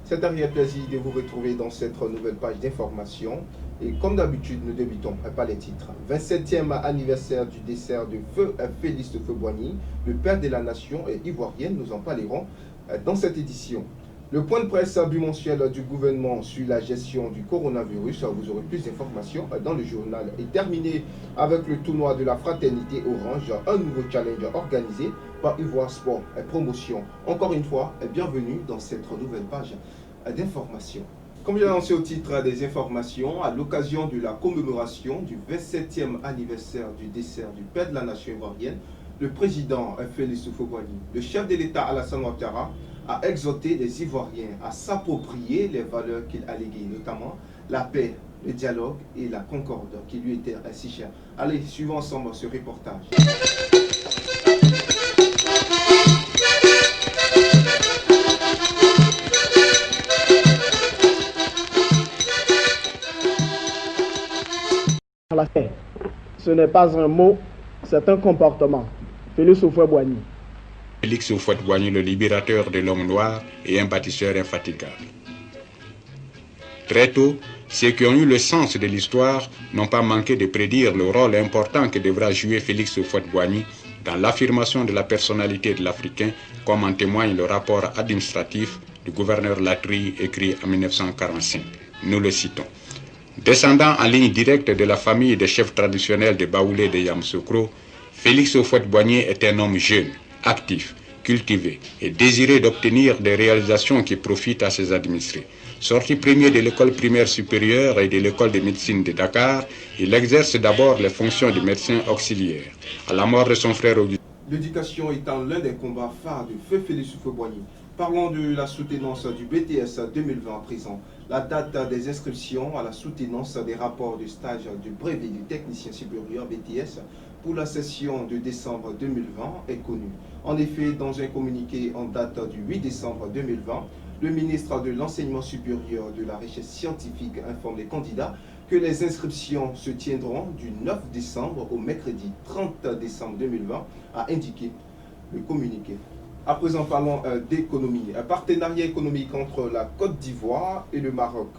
C'est un réel plaisir de vous retrouver dans cette nouvelle page d'information. Et comme d'habitude, nous débutons par les titres. 27e anniversaire du décès de Feu Félix Houphouët-Boigny, le père de la nation ivoirienne. Nous en parlerons dans cette édition. Le point de presse bimensuel du gouvernement sur la gestion du coronavirus, vous aurez plus d'informations dans le journal, est terminé avec le tournoi de la fraternité orange, un nouveau challenge organisé par Ivoire Sport Promotion. Encore une fois, bienvenue dans cette nouvelle page d'information. Comme j'ai annoncé au titre des informations, à l'occasion de la commémoration du 27e anniversaire du décès du père de la nation ivoirienne, le président Félix Houphouët-Boigny, le chef de l'État Alassane Ouattara, a exhorté les Ivoiriens à s'approprier les valeurs qu'il a léguées, notamment la paix, le dialogue et la concorde qui lui étaient si chères. Allez, suivons ensemble ce reportage. La paix, ce n'est pas un mot, c'est un comportement. Félix Houphouët-Boigny. Félix Houphouët-Boigny, le libérateur de l'homme noir et un bâtisseur infatigable. Très tôt, ceux qui ont eu le sens de l'histoire n'ont pas manqué de prédire le rôle important que devra jouer Félix Houphouët-Boigny dans l'affirmation de la personnalité de l'Africain, comme en témoigne le rapport administratif du gouverneur Latry écrit en 1945. Nous le citons. Descendant en ligne directe de la famille des chefs traditionnels de Baoulé de Yamoussoukro, Félix Houphouët-Boigny est un homme jeune, actif, cultivé et désiré d'obtenir des réalisations qui profitent à ses administrés. Sorti premier de l'école primaire supérieure et de l'école de médecine de Dakar, il exerce d'abord les fonctions de médecin auxiliaire. À la mort de son frère Augustin. L'éducation étant l'un des combats phares de Feu Félix Houphouët-Boigny. Parlons de la soutenance du BTS 2020 à présent. La date des inscriptions à la soutenance des rapports de stage du brevet du technicien supérieur BTS pour la session de décembre 2020 est connue. En effet, dans un communiqué en date du 8 décembre 2020, le ministre de l'Enseignement supérieur de la Recherche scientifique informe les candidats que les inscriptions se tiendront du 9 décembre au mercredi 30 décembre 2020, a indiqué le communiqué. À présent, parlons d'économie. Un partenariat économique entre la Côte d'Ivoire et le Maroc.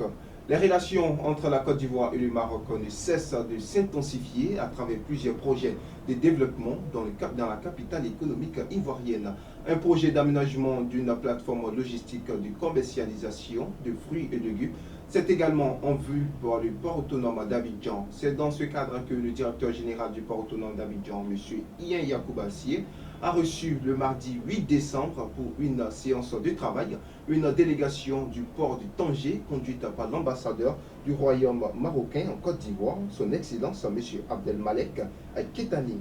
Les relations entre la Côte d'Ivoire et le Maroc ne cessent de s'intensifier à travers plusieurs projets de développement dans la capitale économique ivoirienne. Un projet d'aménagement d'une plateforme logistique de commercialisation de fruits et légumes. C'est également en vue pour le port autonome d'Abidjan. C'est dans ce cadre que le directeur général du port autonome d'Abidjan, M. Ian Yakoubassier, a reçu le mardi 8 décembre pour une séance de travail une délégation du port de Tanger conduite par l'ambassadeur du royaume marocain en Côte d'Ivoire, son Excellence M. Abdelmalek Kettani.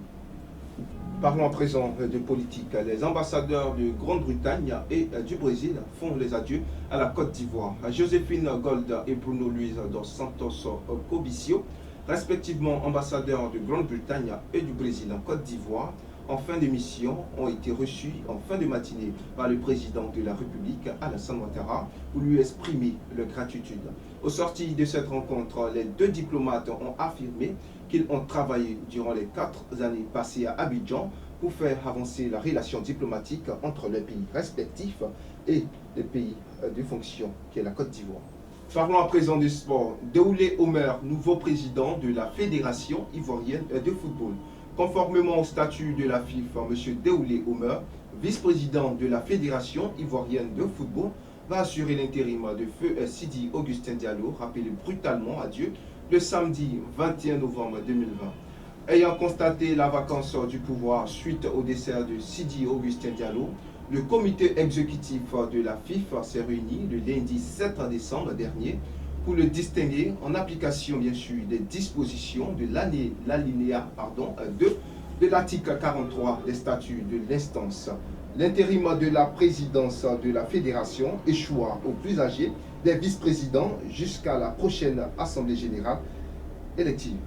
Parlons à présent de politique. Les ambassadeurs de Grande-Bretagne et du Brésil font les adieux à la Côte d'Ivoire. Joséphine Gold et Bruno Luis dos Santos Cobicio, respectivement ambassadeurs de Grande-Bretagne et du Brésil en Côte d'Ivoire, en fin de mission, ont été reçus en fin de matinée par le président de la République, Alassane Ouattara, pour lui exprimer leur gratitude. Au sorti de cette rencontre, les deux diplomates ont affirmé qu'ils ont travaillé durant les 4 années passées à Abidjan pour faire avancer la relation diplomatique entre les pays respectifs et les pays de fonction, qui est la Côte d'Ivoire. Parlons à présent du sport. Déoulé Omer, nouveau président de la Fédération ivoirienne de football. Conformément au statut de la FIFA, M. Déoulé Omer, vice-président de la Fédération ivoirienne de football, va assurer l'intérim de Feu Sidi Augustin Diallo, rappelé brutalement à Dieu le samedi 21 novembre 2020. Ayant constaté la vacance du pouvoir suite au décès de Sidi Augustin Diallo, le comité exécutif de la FIFA s'est réuni le lundi 7 décembre dernier pour le distinguer en application bien sûr des dispositions de l'alinéa 2 de l'article 43 des statuts de l'instance. L'intérim de la présidence de la fédération échoua au plus âgé des vice-présidents jusqu'à la prochaine assemblée générale élective.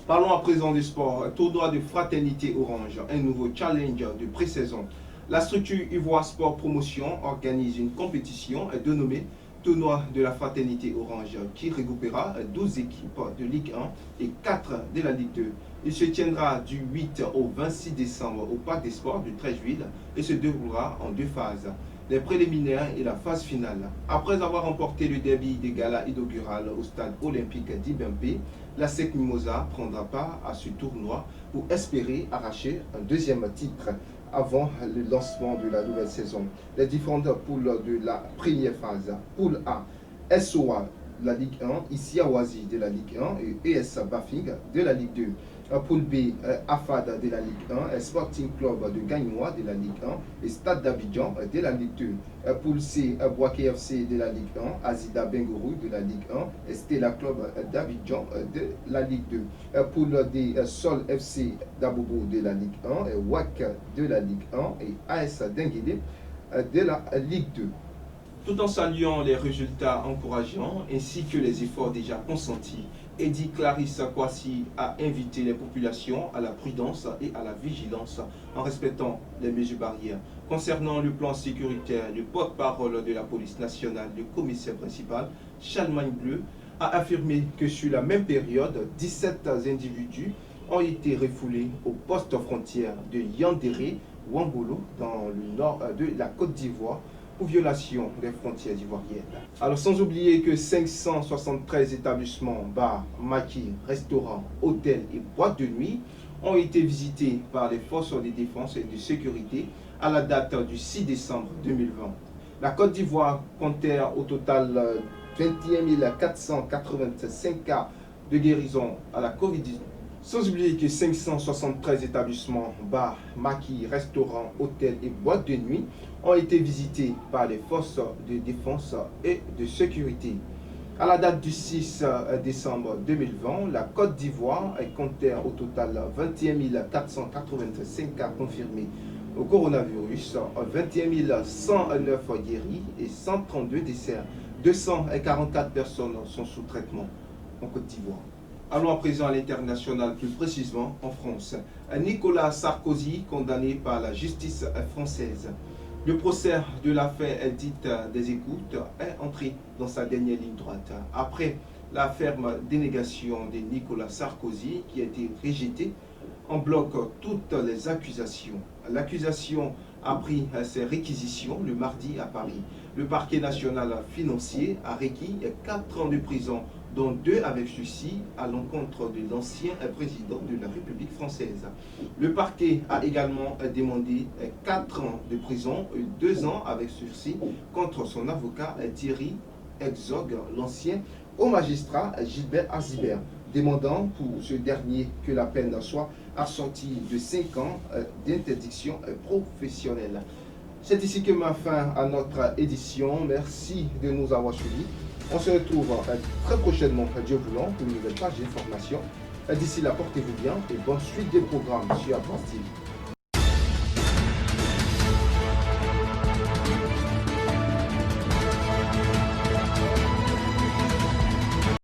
Parlons à présent du sport. Tournoi de fraternité orange, un nouveau challenge de pré-saison. La structure Ivoire Sport Promotion organise une compétition dénommée Tournoi de la fraternité orange qui regroupera 12 équipes de Ligue 1 et 4 de la Ligue 2. Il se tiendra du 8 au 26 décembre au Parc des Sports de Treichville et se déroulera en 2 phases. les préliminaires et la phase finale. Après avoir remporté le derby des galas inaugural au stade olympique d'Ibempe, la SEC Mimosa prendra part à ce tournoi pour espérer arracher un deuxième titre avant le lancement de la nouvelle saison. Les différentes poules de la première phase, poule A, SOA de la Ligue 1, Issia Oasis de la Ligue 1 et ES Bafing de la Ligue 2. Poule B, AFAD de la Ligue 1, Sporting Club de Gagnois de la Ligue 1 et Stade d'Abidjan de la Ligue 2. Poule C, Boaké FC de la Ligue 1, Azida Bengourou de la Ligue 1 et Stella Club d'Abidjan de la Ligue 2. Poule D, Sol FC d'Abobo de la Ligue 1, et WAC de la Ligue 1 et AS Denguélé de la Ligue 2. Tout en saluant les résultats encourageants ainsi que les efforts déjà consentis, Eddy Clarisse Kwasi a invité les populations à la prudence et à la vigilance en respectant les mesures barrières. Concernant le plan sécuritaire, le porte-parole de la police nationale, le commissaire principal, Charlemagne Bleu, a affirmé que sur la même période, 17 individus ont été refoulés au poste frontière de Yandéré, Wangolo, dans le nord de la Côte d'Ivoire, pour violation des frontières ivoiriennes. Alors sans oublier que 573 établissements, bars, maquis, restaurants, hôtels et boîtes de nuit ont été visités par les forces de défense et de sécurité à la date du 6 décembre 2020. La Côte d'Ivoire comptait au total 21 485 cas de guérison à la Covid-19. Sans oublier que 573 établissements, bars, maquis, restaurants, hôtels et boîtes de nuit ont été visités par les forces de défense et de sécurité. À la date du 6 décembre 2020, la Côte d'Ivoire comptait au total 21 485 cas confirmés au coronavirus, 21 109 guéris et 132 décès. 244 personnes sont sous traitement en Côte d'Ivoire. Allons à présent à l'international, plus précisément en France. Nicolas Sarkozy, condamné par la justice française. Le procès de l'affaire dite des écoutes est entré dans sa dernière ligne droite. Après la ferme dénégation de Nicolas Sarkozy qui a été rejetée, on bloque toutes les accusations. L'accusation a pris ses réquisitions le mardi à Paris. Le parquet national financier a requis 4 ans de prison, dont 2 avec sursis à l'encontre de l'ancien président de la République française. Le parquet a également demandé 4 ans de prison et 2 ans avec sursis contre son avocat Thierry Herzog, l'ancien haut magistrat Gilbert Azibert, demandant pour ce dernier que la peine soit assortie de 5 ans d'interdiction professionnelle. C'est ici que met fin à notre édition. Merci de nous avoir suivis. On se retrouve très prochainement, Dieu voulant, pour une nouvelle page d'information. D'ici là, portez-vous bien et bonne suite des programmes sur Atlantique.